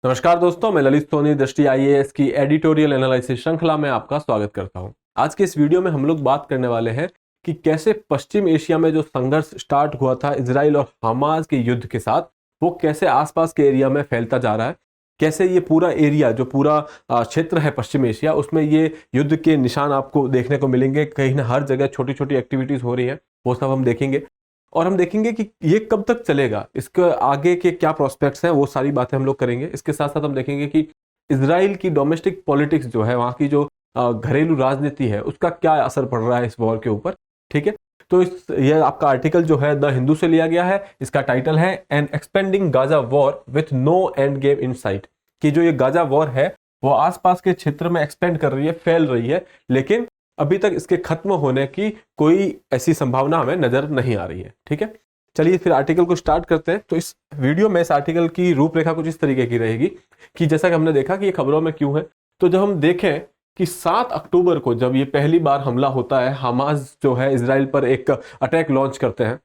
नमस्कार दोस्तों, मैं ललित सोनी दृष्टि आईएएस की एडिटोरियल एनालिसिस श्रृंखला में आपका स्वागत करता हूं। आज के इस वीडियो में हम लोग बात करने वाले हैं कि कैसे पश्चिम एशिया में जो संघर्ष स्टार्ट हुआ था इजराइल और हमास के युद्ध के साथ, वो कैसे आसपास के एरिया में फैलता जा रहा है। कैसे ये पूरा एरिया, जो पूरा क्षेत्र है पश्चिम एशिया, उसमें ये युद्ध के निशान आपको देखने को मिलेंगे। कहीं ना हर जगह छोटी छोटी एक्टिविटीज हो रही है, वो सब हम देखेंगे। और हम देखेंगे कि ये कब तक चलेगा, इसके आगे के क्या प्रोस्पेक्ट्स हैं, वो सारी बातें हम लोग करेंगे। इसके साथ साथ हम देखेंगे कि इजराइल की डोमेस्टिक पॉलिटिक्स जो है, वहाँ की जो घरेलू राजनीति है, उसका क्या असर पड़ रहा है इस वॉर के ऊपर। ठीक है, तो ये आपका आर्टिकल जो है द हिंदू से लिया गया है। इसका टाइटल है an expanding Gaza war with no endgame in sight. कि जो ये गाजा वॉर है वो आसपास के क्षेत्र में एक्सपेंड कर रही है, फैल रही है, लेकिन अभी तक इसके खत्म होने की कोई ऐसी संभावना हमें नजर नहीं आ रही है। ठीक है, चलिए फिर आर्टिकल को स्टार्ट करते हैं। तो इस वीडियो में इस आर्टिकल की रूपरेखा कुछ इस तरीके की रहेगी कि जैसा कि हमने देखा कि ये खबरों में क्यों है, तो जब हम देखें कि 7 अक्टूबर को जब ये पहली बार हमला होता है, हमास जो है इजराइल पर एक अटैक लॉन्च करते हैं,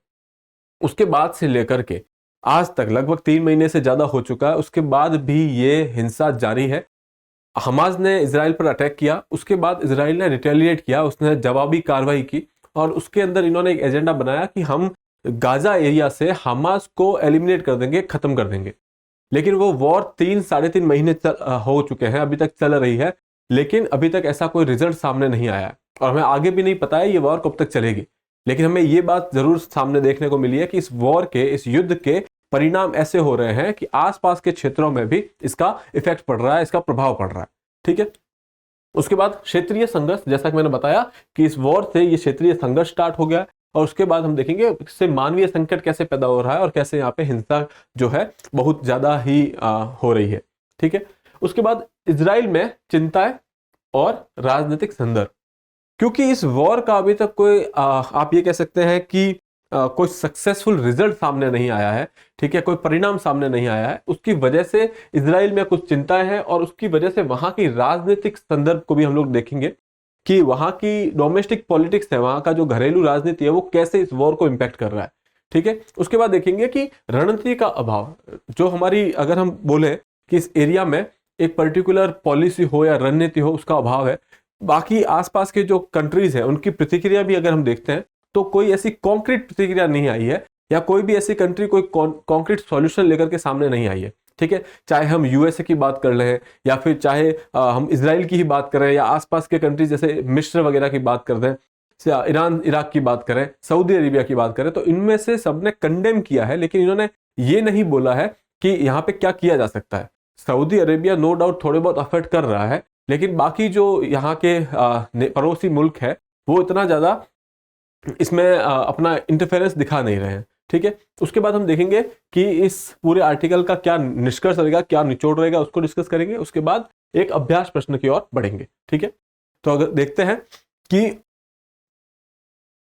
उसके बाद से लेकर के आज तक लगभग 3 महीने से ज्यादा हो चुका है। उसके बाद भी ये हिंसा जारी है। हमास ने इजराइल पर अटैक किया, उसके बाद इजराइल ने रिटेलिएट किया, उसने जवाबी कार्रवाई की और उसके अंदर इन्होंने एक एजेंडा बनाया कि हम गाजा एरिया से हमास को एलिमिनेट कर देंगे, खत्म कर देंगे। लेकिन वो वॉर 3-3.5 महीने हो चुके हैं, अभी तक चल रही है, लेकिन अभी तक ऐसा कोई रिजल्ट सामने नहीं आया है और हमें आगे भी नहीं पता है ये वॉर कब तक चलेगी। लेकिन हमें ये बात जरूर सामने देखने को मिली है कि इस वॉर के, इस युद्ध के परिणाम ऐसे हो रहे हैं कि आसपास के क्षेत्रों में भी इसका इफेक्ट पड़ रहा है, इसका प्रभाव पड़ रहा है। ठीक है, उसके बाद क्षेत्रीय संघर्ष, जैसा कि मैंने बताया कि इस वॉर से ये क्षेत्रीय संघर्ष स्टार्ट हो गया और उसके बाद हम देखेंगे इससे मानवीय संकट कैसे पैदा हो रहा है और कैसे यहाँ पे हिंसा जो है बहुत ज्यादा ही हो रही है। ठीक है, उसके बाद इजराइल में चिंताएं और राजनीतिक संदर्भ, क्योंकि इस वॉर का अभी तक कोई आप ये कह सकते हैं कि कोई सक्सेसफुल रिजल्ट सामने नहीं आया है। ठीक है, कोई परिणाम सामने नहीं आया है, उसकी वजह से इजराइल में कुछ चिंताएं हैं और उसकी वजह से वहां की राजनीतिक संदर्भ को भी हम लोग देखेंगे कि वहां की डोमेस्टिक पॉलिटिक्स है, वहां का जो घरेलू राजनीति है, वो कैसे इस वॉर को इंपैक्ट कर रहा है। ठीक है, उसके बाद देखेंगे कि रणनीति का अभाव, जो हमारी, अगर हम बोले कि इस एरिया में एक पर्टिकुलर पॉलिसी हो या रणनीति हो, उसका अभाव है। बाकी आसपास के जो कंट्रीज है उनकी प्रतिक्रिया भी अगर हम देखते हैं तो कोई ऐसी कॉन्क्रीट प्रतिक्रिया नहीं आई है, या कोई भी ऐसी कंट्री कोई कॉन्क्रीट सॉल्यूशन लेकर के सामने नहीं आई है। ठीक है, चाहे हम यूएसए की बात कर लें या फिर चाहे हम इजराइल की ही बात करें या आसपास के कंट्रीज जैसे मिस्र वगैरह की बात कर दें, ईरान इराक की बात करें, सऊदी अरेबिया की बात करें, तो इनमें से सबने कंडेम किया है, लेकिन इन्होंने ये नहीं बोला है कि यहाँ पे क्या किया जा सकता है। सऊदी अरेबिया नो डाउट थोड़े बहुत एफर्ट कर रहा है, लेकिन बाकी जो यहाँ के पड़ोसी मुल्क है वो इतना ज्यादा इसमें अपना इंटरफेरेंस दिखा नहीं रहे हैं। ठीक है, उसके बाद हम देखेंगे कि इस पूरे आर्टिकल का क्या निष्कर्ष रहेगा, क्या निचोड़ रहेगा, उसको डिस्कस करेंगे। उसके बाद एक अभ्यास प्रश्न की ओर बढ़ेंगे। ठीक है, तो अगर देखते हैं कि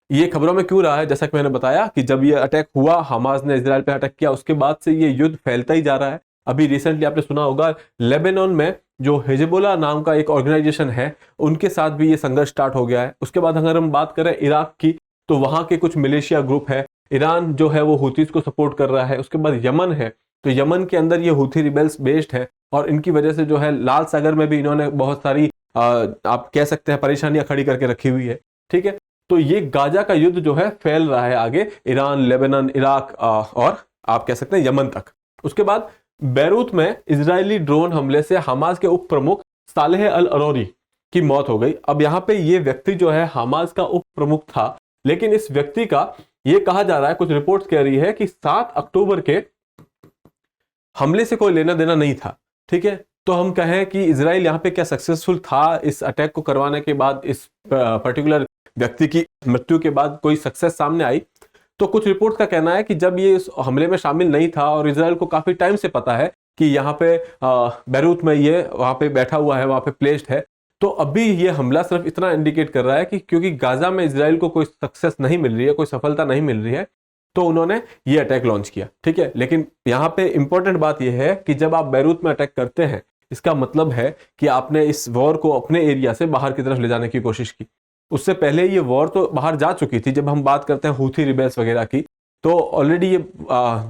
ये खबरों में क्यों रहा है। जैसा कि मैंने बताया कि जब ये अटैक हुआ, हमास ने इजराइल पे अटैक किया, उसके बाद से ये युद्ध फैलता ही जा रहा है। अभी रिसेंटली आपने सुना होगा लेबनान में जो हिजबुल्लाह नाम का एक ऑर्गेनाइजेशन है, उनके साथ भी ये संघर्ष स्टार्ट हो गया है। उसके बाद अगर हम बात करें इराक की, तो वहां के कुछ मिलिशिया ग्रुप है, ईरान जो है वो हुतीज को सपोर्ट कर रहा है। उसके बाद यमन है, तो यमन के अंदर ये हुथी रिबेल्स बेस्ड है और इनकी वजह से जो है लाल सागर में भी इन्होंने बहुत सारी आप कह सकते हैं परेशानियां खड़ी करके रखी हुई है। ठीक है, तो ये गाजा का युद्ध जो है फैल रहा है आगे ईरान, लेबनान, इराक और आप कह सकते हैं यमन तक। उसके बाद बैरूत में इजरायली ड्रोन हमले से हमास के उप प्रमुख सालेह अल अरोरी की मौत हो गई। अब यहाँ पे ये व्यक्ति जो है हमास का उप प्रमुख था, लेकिन इस व्यक्ति का ये कहा जा रहा है, कुछ रिपोर्ट्स कह रही है कि 7 अक्टूबर के हमले से कोई लेना देना नहीं था। ठीक है, तो हम कहें कि इजराइल यहाँ पे क्या सक्सेसफुल था इस अटैक को करवाने के बाद, इस पर्टिकुलर व्यक्ति की मृत्यु के बाद कोई सक्सेस सामने आई। तो कुछ रिपोर्ट का कहना है कि जब ये इस हमले में शामिल नहीं था और इजराइल को काफी टाइम से पता है कि यहाँ पे बैरूत में ये वहां पे बैठा हुआ है, वहां पे प्लेस्ड है, तो अभी ये हमला सिर्फ इतना इंडिकेट कर रहा है कि क्योंकि गाजा में इजराइल को कोई सक्सेस नहीं मिल रही है, कोई सफलता नहीं मिल रही है, तो उन्होंने ये अटैक लॉन्च किया। ठीक है, लेकिन यहाँ पे इंपॉर्टेंट बात यह है कि जब आप बैरूत में अटैक करते हैं, इसका मतलब है कि आपने इस वॉर को अपने एरिया से बाहर की तरफ ले जाने की कोशिश की। उससे पहले ये वॉर तो बाहर जा चुकी थी। जब हम बात करते हैं हूथी रिबेल्स वगैरह की, तो ऑलरेडी ये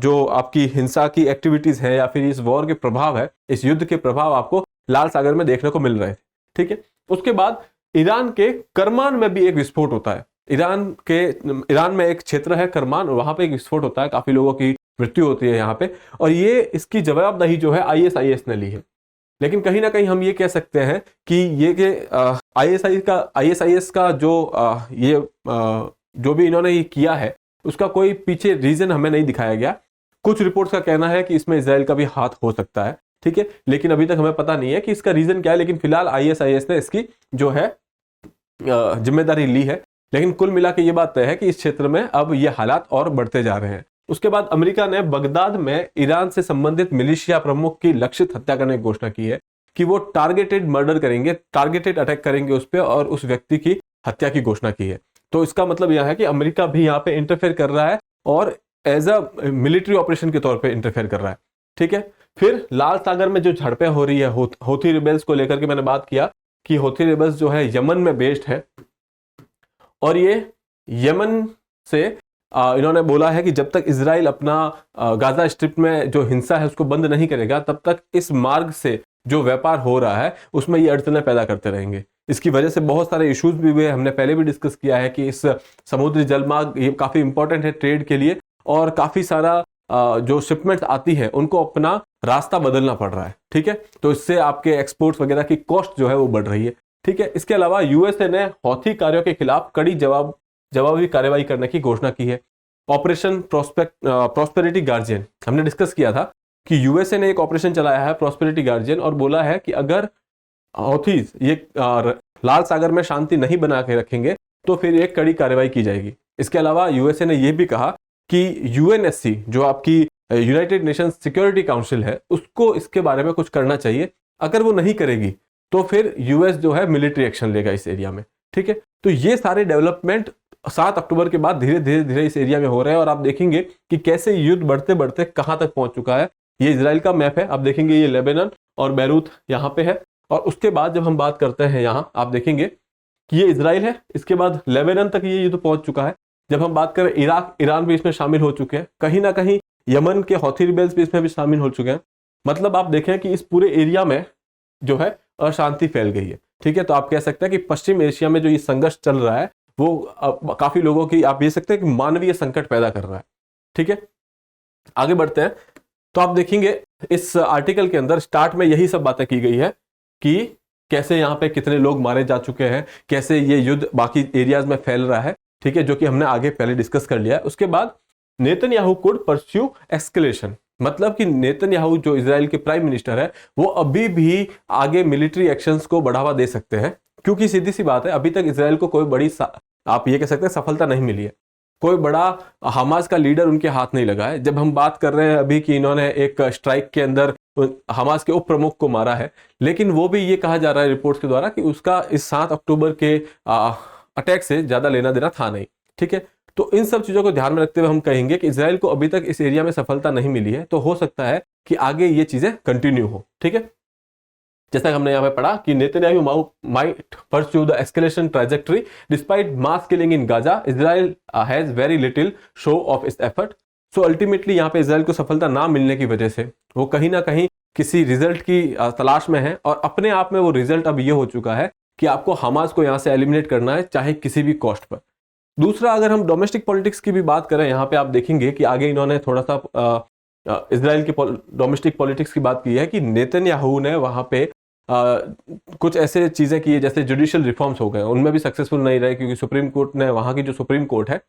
जो आपकी हिंसा की एक्टिविटीज है या फिर इस वॉर के प्रभाव है, इस युद्ध के प्रभाव आपको लाल सागर में देखने को मिल रहे थे। ठीक है, उसके बाद ईरान के करमान में भी एक विस्फोट होता है। ईरान में एक क्षेत्र है करमान, वहां पे एक विस्फोट होता है, काफी लोगों की मृत्यु होती है यहाँ पे, और ये इसकी जवाबदेही जो है आईएसआईएस ने ली है। लेकिन कहीं ना कहीं हम ये कह सकते हैं कि ये कि आईएसआईएस का जो भी इन्होंने ये किया है उसका कोई पीछे रीजन हमें नहीं दिखाया गया। कुछ रिपोर्ट्स का कहना है कि इसमें इजराइल का भी हाथ हो सकता है, ठीक है, लेकिन अभी तक हमें पता नहीं है कि इसका रीजन क्या है। लेकिन फिलहाल आईएसआईएस ने इसकी जो है जिम्मेदारी ली है। लेकिन कुल मिला के ये बात तय है कि इस क्षेत्र में अब ये हालात और बढ़ते जा रहे हैं। उसके बाद अमेरिका ने बगदाद में ईरान से संबंधित मिलिशिया प्रमुख की लक्षित हत्या करने की घोषणा की है कि वो टारगेटेड मर्डर करेंगे, टारगेटेड अटैक करेंगे उस पर, और उस व्यक्ति की हत्या की घोषणा की है। तो इसका मतलब यह है कि अमेरिका भी यहाँ पे इंटरफेयर कर रहा है और एज अ मिलिट्री ऑपरेशन के तौर पे इंटरफेयर कर रहा है। ठीक है, फिर लाल सागर में जो झड़पें हो रही है हौथी रिबेल्स को लेकर के मैंने बात किया कि हौथी रिबेल्स जो है यमन में बेस्ड है, और ये यमन से इन्होंने बोला है कि जब तक इजराइल अपना गाजा स्ट्रिप में जो हिंसा है उसको बंद नहीं करेगा तब तक इस मार्ग से जो व्यापार हो रहा है उसमें ये अड़चनें पैदा करते रहेंगे। इसकी वजह से बहुत सारे इश्यूज भी हुए, हमने पहले भी डिस्कस किया है कि इस समुद्री जलमार्ग ये काफ़ी इंपॉर्टेंट है ट्रेड के लिए, और काफ़ी सारा जो शिपमेंट्स आती है उनको अपना रास्ता बदलना पड़ रहा है। ठीक है, तो इससे आपके एक्सपोर्ट्स वगैरह की कॉस्ट जो है वो बढ़ रही है। ठीक है, इसके अलावा यूएसए ने हौथी कार्यों के खिलाफ कड़ी जवाबी कार्रवाई करने की घोषणा की है। ऑपरेशन प्रॉस्पेरिटी गार्जियन हमने डिस्कस किया था कि यूएसए ने एक ऑपरेशन चलाया है प्रॉस्पेरिटी गार्जियन, और बोला है कि अगर हौथीज ये लाल सागर में शांति नहीं बना के रखेंगे तो फिर एक कड़ी कार्रवाई की जाएगी। इसके अलावा यूएसए ने यह भी कहा कि यूएनएससी जो आपकी यूनाइटेड नेशंस सिक्योरिटी काउंसिल है उसको इसके बारे में कुछ करना चाहिए। अगर वो नहीं करेगी तो फिर यूएस जो है मिलिट्री एक्शन लेगा इस एरिया में। ठीक है, तो ये सारे डेवलपमेंट 7 अक्टूबर के बाद धीरे धीरे इस एरिया में हो रहे हैं, और आप देखेंगे कि कैसे युद्ध बढ़ते बढ़ते कहां तक पहुंच चुका है। ये इजराइल का मैप है, आप देखेंगे ये लेबनान और बैरूत यहाँ पे है, और उसके बाद जब हम बात करते हैं यहाँ आप देखेंगे कि ये इजराइल है, इसके बाद लेबनान तक ये युद्ध पहुंच चुका है। जब हम बात करें इराक, ईरान भी इसमें शामिल हो चुके हैं, कहीं ना कहीं यमन के हौथी रिबेल्स भी इसमें भी शामिल हो चुके हैं। मतलब आप देखें कि इस पूरे एरिया में जो है अशांति फैल गई है। ठीक है, तो आप कह सकते हैं कि पश्चिम एशिया में जो ये संघर्ष चल रहा है वो काफी लोगों की आप कह सकते हैं कि मानवीय संकट पैदा कर रहा है। ठीक है, आगे बढ़ते हैं तो आप देखेंगे इस आर्टिकल के अंदर स्टार्ट में यही सब बातें की गई है कि कैसे यहाँ पे कितने लोग मारे जा चुके हैं, कैसे ये युद्ध बाकी एरियाज में फैल रहा है। ठीक है, जो कि हमने आगे पहले डिस्कस कर लिया है। उसके बाद नेतन्याहू कुड परस्यू एस्केलेशन, मतलब कि नेतन्याहू जो इजराइल के प्राइम मिनिस्टर है वो अभी भी आगे मिलिट्री एक्शंस को बढ़ावा दे सकते हैं, क्योंकि सीधी सी बात है अभी तक इजराइल को कोई बड़ी आप ये कह सकते हैं सफलता नहीं मिली है। कोई बड़ा हमास का लीडर उनके हाथ नहीं लगा है। जब हम बात कर रहे हैं अभी कि इन्होंने एक स्ट्राइक के अंदर हमास के उप प्रमुख को मारा है, लेकिन वो भी ये कहा जा रहा है रिपोर्ट्स के द्वारा कि उसका इस 7 अक्टूबर के अटैक से ज्यादा लेना देना था नहीं। ठीक है, तो इन सब चीजों को ध्यान में रखते हुए हम कहेंगे कि इजराइल को अभी तक इस एरिया में सफलता नहीं मिली है, तो हो सकता है कि आगे ये चीजें कंटिन्यू हो। ठीक है, जैसा हमने यहाँ पे पढ़ा कि Netanyahu might pursue the escalation trajectory despite mass killing in Gaza, Israel has very little show of its effort. So ultimately यहाँ पे इजराइल को सफलता ना मिलने की वजह से वो कहीं ना कहीं किसी रिजल्ट की तलाश में है, और अपने आप में वो रिजल्ट अब ये हो चुका है कि आपको हमास को यहाँ से एलिमिनेट करना है, चाहे किसी भी कॉस्ट पर। दूसरा, अगर हम डोमेस्टिक पॉलिटिक्स की भी बात करें, यहाँ पे आप देखेंगे कि आगे इन्होंने थोड़ा सा इजराइल की डोमेस्टिक पॉलिटिक्स की बात की है कि नेतन्याहू ने वहां पे कुछ ऐसे चीजें की है जैसे जुडिशियल रिफॉर्म्स हो गए, उनमें भी सक्सेसफुल नहीं रहे, क्योंकि सुप्रीम कोर्ट ने, वहां की जो सुप्रीम कोर्ट है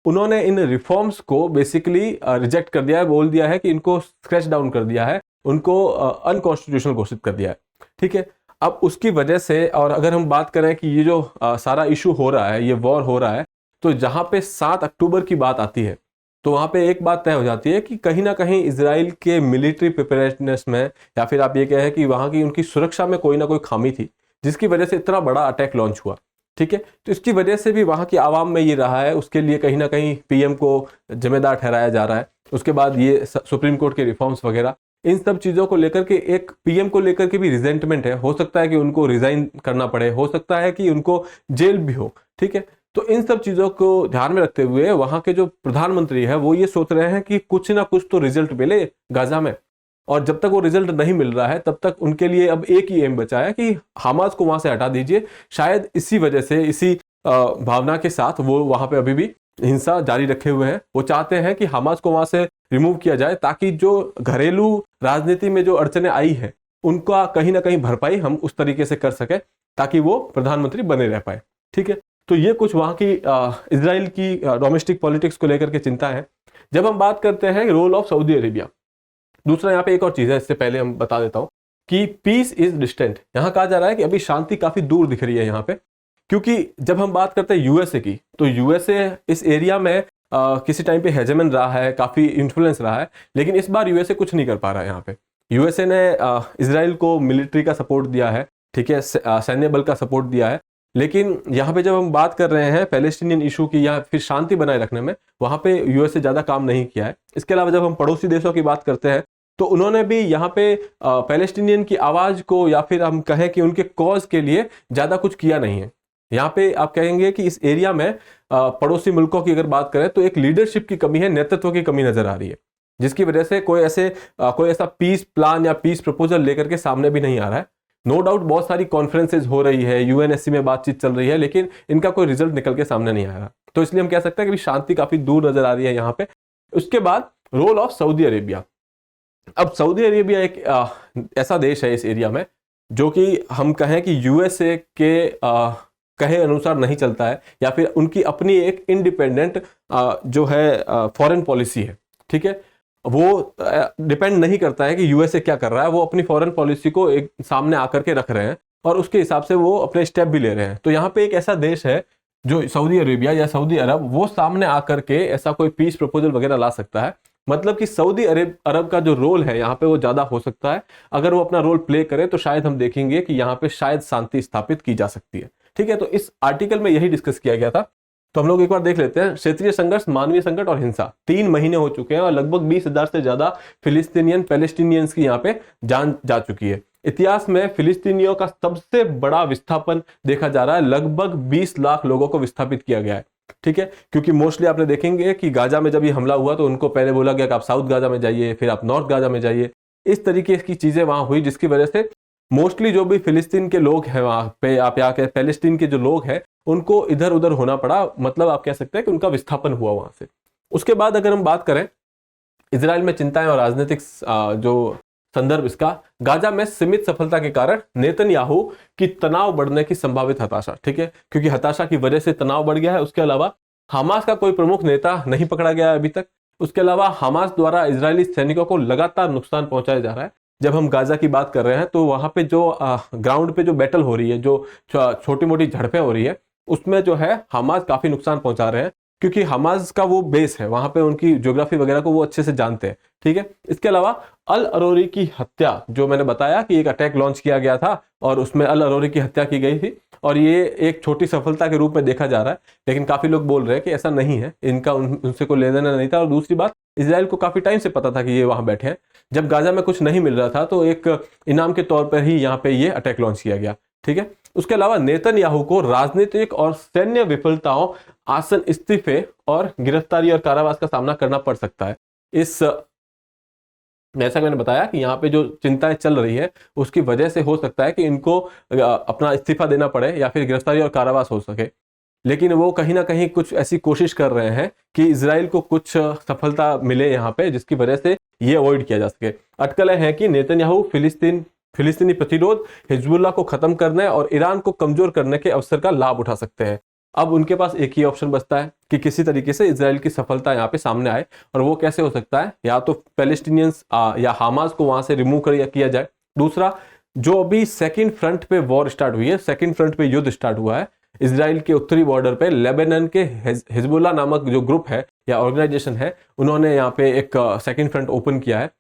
उन्होंने इन रिफॉर्म्स को बेसिकली रिजेक्ट कर दिया है, बोल दिया है कि इनको स्क्रैच डाउन कर दिया है, उनको अनकॉन्स्टिट्यूशनल घोषित कर दिया है। ठीक है, अब उसकी वजह से, और अगर हम बात करें कि ये जो सारा इशू हो रहा है, ये वॉर हो रहा है, तो जहां पे 7 अक्टूबर की बात आती है तो वहां पे एक बात तय हो जाती है कि कहीं ना कहीं इजराइल के मिलिट्री प्रिपेयर्डनेस में, या फिर आप ये कहें कि वहां की उनकी सुरक्षा में कोई ना कोई खामी थी, जिसकी वजह से इतना बड़ा अटैक लॉन्च हुआ। ठीक है, तो इसकी वजह से भी वहां की आवाम में ये रहा है, उसके लिए कहीं ना कहीं पीएम को जिम्मेदार ठहराया जा रहा है। उसके बाद ये सुप्रीम कोर्ट के रिफॉर्म्स वगैरह, इन सब चीजों को लेकर के एक पीएम को लेकर के भी रिजेंटमेंट है। हो सकता है कि उनको रिजाइन करना पड़े, हो सकता है कि उनको जेल भी हो। ठीक है, तो इन सब चीजों को ध्यान में रखते हुए वहां के जो प्रधानमंत्री है वो ये सोच रहे हैं कि कुछ ना कुछ तो रिजल्ट मिले गाजा में, और जब तक वो रिजल्ट नहीं मिल रहा है तब तक उनके लिए अब एक ही एम बचा है कि हमास को वहां से हटा दीजिए। शायद इसी वजह से, इसी भावना के साथ वो वहां पे अभी भी हिंसा जारी रखे हुए हैं। वो चाहते हैं कि हमास को वहां से रिमूव किया जाए ताकि जो घरेलू राजनीति में जो अड़चने आई है उनका कहीं ना कहीं भरपाई हम उस तरीके से कर सके ताकि वो प्रधानमंत्री बने रह पाए। ठीक है, तो ये कुछ वहां की इजराइल की डोमेस्टिक पॉलिटिक्स को लेकर के चिंता है। जब हम बात करते हैं रोल ऑफ सऊदी अरेबिया, दूसरा यहाँ पे एक और चीज है, इससे पहले हम बता देता हूं कि पीस इज डिस्टेंट। यहां कहा जा रहा है कि अभी शांति काफी दूर दिख रही है यहाँ पे, क्योंकि जब हम बात करते हैं यूएसए की, तो यूएसए इस एरिया में किसी टाइम पे हेजेमन रहा है, काफी इन्फ्लुएंस रहा है, लेकिन इस बार यूएसए कुछ नहीं कर पा रहा है। यहाँ पे यूएसए ने इजराइल को मिलिट्री का सपोर्ट दिया है, ठीक है, सैन्य बल का सपोर्ट दिया है, लेकिन यहाँ पे जब हम बात कर रहे हैं पैलेस्टीनियन इशू की या फिर शांति बनाए रखने में, वहां पे यूएसए ज्यादा काम नहीं किया है। इसके अलावा जब हम पड़ोसी देशों की बात करते हैं तो उन्होंने भी यहाँ पे पैलेस्टीनियन की आवाज को या फिर हम कहें कि उनके कॉज के लिए ज्यादा कुछ किया नहीं है। यहाँ पे आप कहेंगे कि इस एरिया में पड़ोसी मुल्कों की अगर बात करें तो एक लीडरशिप की कमी है, नेतृत्व की कमी नजर आ रही है, जिसकी वजह से कोई ऐसा पीस प्लान या पीस प्रपोजल लेकर के सामने भी नहीं आ रहा है। नो डाउट बहुत सारी कॉन्फ्रेंसेज हो रही है, यूएनएससी में बातचीत चल रही है, लेकिन इनका कोई रिजल्ट निकल के सामने नहीं आ रहा। तो इसलिए हम कह सकते हैं कि शांति काफी दूर नजर आ रही है यहाँ पे। उसके बाद रोल ऑफ सऊदी अरेबिया। अब सऊदी अरेबिया एक ऐसा देश है इस एरिया में जो कि हम कहें कि यूएसए के कहे अनुसार नहीं चलता है, या फिर उनकी अपनी एक इंडिपेंडेंट जो है फॉरेन पॉलिसी है। ठीक है, वो डिपेंड नहीं करता है कि यूएसए क्या कर रहा है, वो अपनी फॉरेन पॉलिसी को एक सामने आकर के रख रहे हैं और उसके हिसाब से वो अपने स्टेप भी ले रहे हैं। तो यहाँ पे एक ऐसा देश है जो सऊदी अरेबिया या सऊदी अरब, वो सामने आकर के ऐसा कोई पीस प्रपोजल वगैरह ला सकता है। मतलब कि सऊदी अरब का जो रोल है यहाँ पे वो ज्यादा हो सकता है। अगर वो अपना रोल प्ले करे तो शायद हम देखेंगे कि यहाँ पे शायद शांति स्थापित की जा सकती है। ठीक है, तो इस आर्टिकल में यही डिस्कस किया गया था। तो हम लोग एक बार देख लेते हैं। क्षेत्रीय संघर्ष, मानवीय संकट और हिंसा। 3 महीने हो चुके हैं और लगभग 20,000 से ज्यादा फिलिस्तीनियन पैलेस्टीनियंस की यहाँ पे जान जा चुकी है। इतिहास में फिलिस्तीनियों का सबसे बड़ा विस्थापन देखा जा रहा है, लगभग 20 लाख लोगों को विस्थापित किया गया है। ठीक है, क्योंकि मोस्टली आपने देखेंगे कि गाजा में जब ये हमला हुआ तो उनको पहले बोला गया कि आप साउथ गाजा में जाइए, फिर आप नॉर्थ गाजा में जाइए। इस तरीके की चीजें वहां हुई, जिसकी वजह से मोस्टली जो भी फिलिस्तीन के लोग हैं वहां पे, आप यहाँ के पैलेस्टीन के जो लोग हैं उनको इधर उधर होना पड़ा। मतलब आप कह सकते हैं कि उनका विस्थापन हुआ वहां से। उसके बाद अगर हम बात करें इजराइल में चिंताएं और राजनीतिक जो संदर्भ इसका, गाजा में सीमित सफलता के कारण नेतन्याहू की तनाव बढ़ने की संभावित हताशा। ठीक है, क्योंकि हताशा की वजह से तनाव बढ़ गया है। उसके अलावा हमास का कोई प्रमुख नेता नहीं पकड़ा गया है अभी तक। उसके अलावा हमास द्वारा इजरायली सैनिकों को लगातार नुकसान पहुंचाया जा रहा है। जब हम गाजा की बात कर रहे हैं तो वहां पे जो ग्राउंड पे जो बैटल हो रही है, जो छोटी मोटी झड़पें हो रही है, उसमें जो है हमास काफी नुकसान पहुंचा रहे हैं, क्योंकि हमास का वो बेस है वहां पे, उनकी ज्योग्राफी वगैरह को वो अच्छे से जानते हैं। ठीक है, इसके अलावा अल अरोरी की हत्या, जो मैंने बताया कि एक अटैक लॉन्च किया गया था और उसमें अल अरोरी की हत्या की गई थी, और ये एक छोटी सफलता के रूप में देखा जा रहा है, लेकिन काफी लोग बोल रहे हैं कि ऐसा नहीं है, इनका उनसे कोई लेना देना नहीं था। और दूसरी बात, इजराइल को काफी टाइम से पता था कि ये वहां बैठे हैं। जब गाजा में कुछ नहीं मिल रहा था तो एक इनाम के तौर पर ही यहाँ पे ये अटैक लॉन्च किया गया। ठीक है, उसके अलावा नेतन्याहू को राजनीतिक और सैन्य विफलताओं, आसन इस्तीफे और गिरफ्तारी और कारावास का सामना करना पड़ सकता है। इस जैसा मैंने बताया कि यहाँ पे जो चिंताएं चल रही है उसकी वजह से हो सकता है कि इनको अपना इस्तीफा देना पड़े या फिर गिरफ्तारी और कारावास हो सके। लेकिन वो कहीं ना कहीं कुछ ऐसी कोशिश कर रहे हैं कि इजराइल को कुछ सफलता मिले यहाँ पे, जिसकी वजह से ये अवॉइड किया जा सके। अटकलें हैं कि नेतन्याहू फिलिस्तीनी प्रतिरोध, हिजबुल्लाह को खत्म करने और ईरान को कमजोर करने के अवसर का लाभ उठा सकते हैं। अब उनके पास एक ही ऑप्शन बचता है कि किसी तरीके से इजराइल की सफलता यहाँ पे सामने आए, और वो कैसे हो सकता है, या तो पैलेस्टीनियंस या हमास को वहां से रिमूव किया जाए। दूसरा, जो अभी सेकंड फ्रंट पे वॉर स्टार्ट हुई है, सेकंड फ्रंट पे युद्ध स्टार्ट हुआ है इजराइल के उत्तरी बॉर्डर पे, लेबनान के हिजबुल्लाह नामक जो ग्रुप है या ऑर्गेनाइजेशन है, उन्होंने यहाँ पे एक सेकंड फ्रंट ओपन किया है।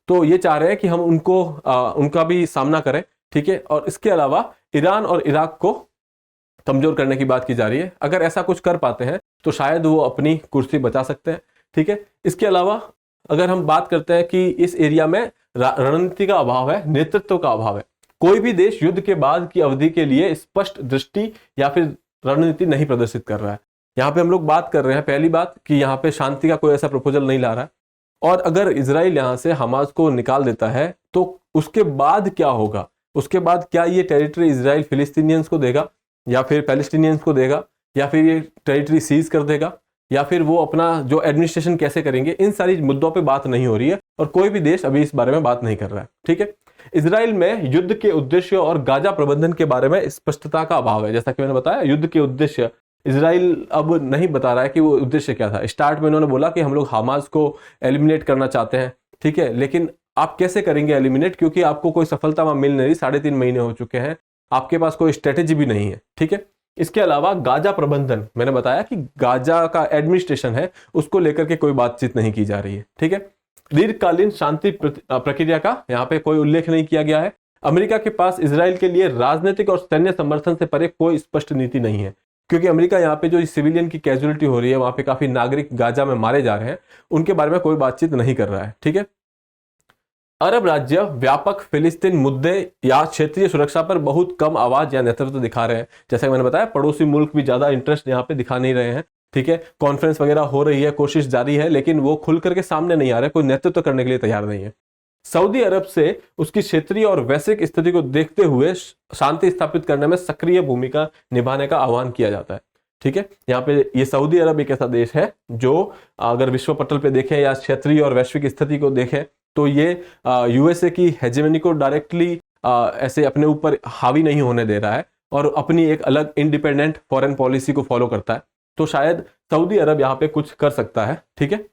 तो ये चाह रहे हैं कि हम उनका भी सामना करें। ठीक है, और इसके अलावा ईरान और इराक को कमजोर करने की बात की जा रही है। अगर ऐसा कुछ कर पाते हैं तो शायद वो अपनी कुर्सी बचा सकते हैं। ठीक है, इसके अलावा अगर हम बात करते हैं कि इस एरिया में रणनीति का अभाव है, नेतृत्व का अभाव है। कोई भी देश युद्ध के बाद की अवधि के लिए स्पष्ट दृष्टि या फिर रणनीति नहीं प्रदर्शित कर रहा है। यहाँ पे हम लोग बात कर रहे हैं पहली बात कि यहाँ पे शांति का कोई ऐसा प्रपोजल नहीं ला रहा है, और अगर इजराइल यहाँ से हमास को निकाल देता है तो उसके बाद क्या होगा, उसके बाद क्या ये टेरिटरी इजराइल फिलिस्तीनियंस को देगा या फिर पैलेस्टीनियंस को देगा, या फिर ये टेरिटरी सीज कर देगा, या फिर वो अपना जो एडमिनिस्ट्रेशन कैसे करेंगे, इन सारी मुद्दों पे बात नहीं हो रही है और कोई भी देश अभी इस बारे में बात नहीं कर रहा है। ठीक है, इजराइल में युद्ध के उद्देश्य और गाजा प्रबंधन के बारे में स्पष्टता का अभाव है। जैसा कि मैंने बताया, युद्ध के उद्देश्य इजराइल अब नहीं बता रहा है कि वो उद्देश्य क्या था। स्टार्ट में उन्होंने बोला कि हम लोग हमास को एलिमिनेट करना चाहते हैं, ठीक है, लेकिन आप कैसे करेंगे एलिमिनेट, क्योंकि आपको कोई सफलता वहां मिल नहीं रही, 3.5 महीने हो चुके हैं, आपके पास कोई स्ट्रेटेजी भी नहीं है। ठीक है, इसके अलावा गाजा प्रबंधन, मैंने बताया कि गाजा का एडमिनिस्ट्रेशन है, उसको लेकर के कोई बातचीत नहीं की जा रही है। ठीक है, दीर्घकालीन शांति प्रक्रिया का यहाँ पे कोई उल्लेख नहीं किया गया है। अमेरिका के पास इजराइल के लिए राजनीतिक और सैन्य समर्थन से परे कोई स्पष्ट नीति नहीं है, क्योंकि अमेरिका यहाँ पे जो सिविलियन की कैजुअलिटी हो रही है, वहां पे काफी नागरिक गाजा में मारे जा रहे हैं, उनके बारे में कोई बातचीत नहीं कर रहा है। ठीक है, अरब राज्य व्यापक फिलिस्तीन मुद्दे या क्षेत्रीय सुरक्षा पर बहुत कम आवाज या नेतृत्व दिखा रहे हैं। जैसा कि मैंने बताया, पड़ोसी मुल्क भी ज्यादा इंटरेस्ट यहाँ पे दिखा नहीं रहे हैं। ठीक है, कॉन्फ्रेंस वगैरह हो रही है, कोशिश जारी है, लेकिन वो खुल करके सामने नहीं आ रहे, कोई नेतृत्व करने के लिए तैयार नहीं है। सऊदी अरब से उसकी क्षेत्रीय और वैश्विक स्थिति को देखते हुए शांति स्थापित करने में सक्रिय भूमिका निभाने का आह्वान किया जाता है। ठीक है, यहाँ पे ये सऊदी अरब एक ऐसा देश है जो अगर विश्व पटल पे देखें या क्षेत्रीय और वैश्विक स्थिति को देखें तो ये यूएसए की हेजेमनी को डायरेक्टली ऐसे अपने ऊपर हावी नहीं होने दे रहा है और अपनी एक अलग इंडिपेंडेंट फॉरेन पॉलिसी को फॉलो करता है। तो शायद सऊदी अरब यहाँ पे कुछ कर सकता है। ठीक है,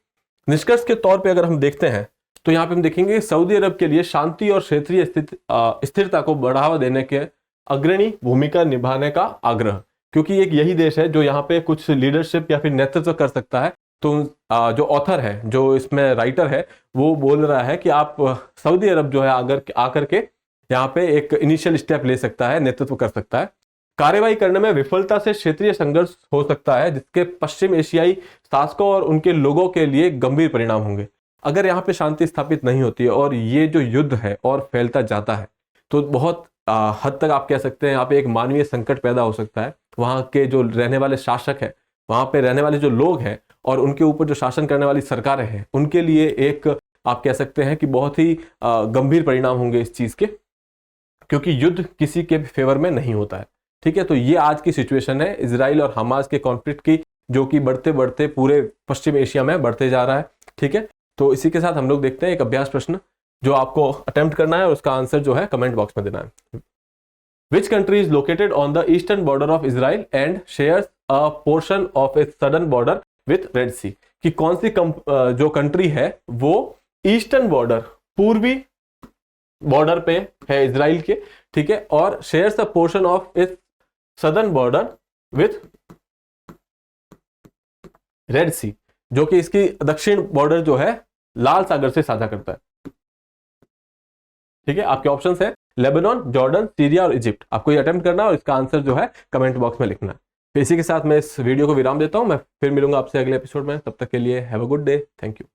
निष्कर्ष के तौर पे अगर हम देखते हैं तो यहाँ पे हम देखेंगे सऊदी अरब के लिए शांति और क्षेत्रीय स्थिरता को बढ़ावा देने के अग्रणी भूमिका निभाने का आग्रह, क्योंकि एक यही देश है जो यहाँ पे कुछ लीडरशिप या फिर नेतृत्व कर सकता है। तो जो ऑथर है, जो इसमें राइटर है, वो बोल रहा है कि आप सऊदी अरब जो है अगर आकर के यहाँ पे एक इनिशियल स्टेप ले सकता है, नेतृत्व कर सकता है। कार्रवाई करने में विफलता से क्षेत्रीय संघर्ष हो सकता है, जिसके पश्चिम एशियाई शासकों और उनके लोगों के लिए गंभीर परिणाम होंगे। अगर यहाँ पे शांति स्थापित नहीं होती है और ये जो युद्ध है और फैलता जाता है तो बहुत हद तक आप कह सकते हैं यहाँ पे एक मानवीय संकट पैदा हो सकता है। वहाँ के जो रहने वाले शासक है, वहाँ पे रहने वाले जो लोग हैं और उनके ऊपर जो शासन करने वाली सरकारें हैं, उनके लिए एक आप कह सकते हैं कि बहुत ही गंभीर परिणाम होंगे इस चीज के, क्योंकि युद्ध किसी के फेवर में नहीं होता है। ठीक है, तो ये आज की सिचुएशन है इजराइल और हमास के कॉन्फ्लिक्ट की, जो कि बढ़ते बढ़ते पूरे पश्चिम एशिया में बढ़ते जा रहा है। ठीक है, तो इसी के साथ हम लोग देखते हैं एक अभ्यास प्रश्न जो आपको अटेम्प्ट करना है और उसका आंसर जो है कमेंट बॉक्स में देना है। Which country is located on the eastern border of Israel and shares a portion of its southern border with Red Sea? कि कौन सी जो कंट्री है वो ईस्टर्न बॉर्डर, पूर्वी बॉर्डर पे है इजराइल के, ठीक है, और shares a portion of its southern border with Red Sea, जो कि इसकी दक्षिण बॉर्डर जो है लाल सागर से साझा करता है। ठीक है, आपके ऑप्शंस है लेबनान, जॉर्डन, सीरिया और इजिप्ट। आपको ये अटेम्प्ट करना है और इसका आंसर जो है कमेंट बॉक्स में लिखना है। तो इसी के साथ मैं इस वीडियो को विराम देता हूं। मैं फिर मिलूंगा आपसे अगले एपिसोड में, तब तक के लिए have a good day, thank you.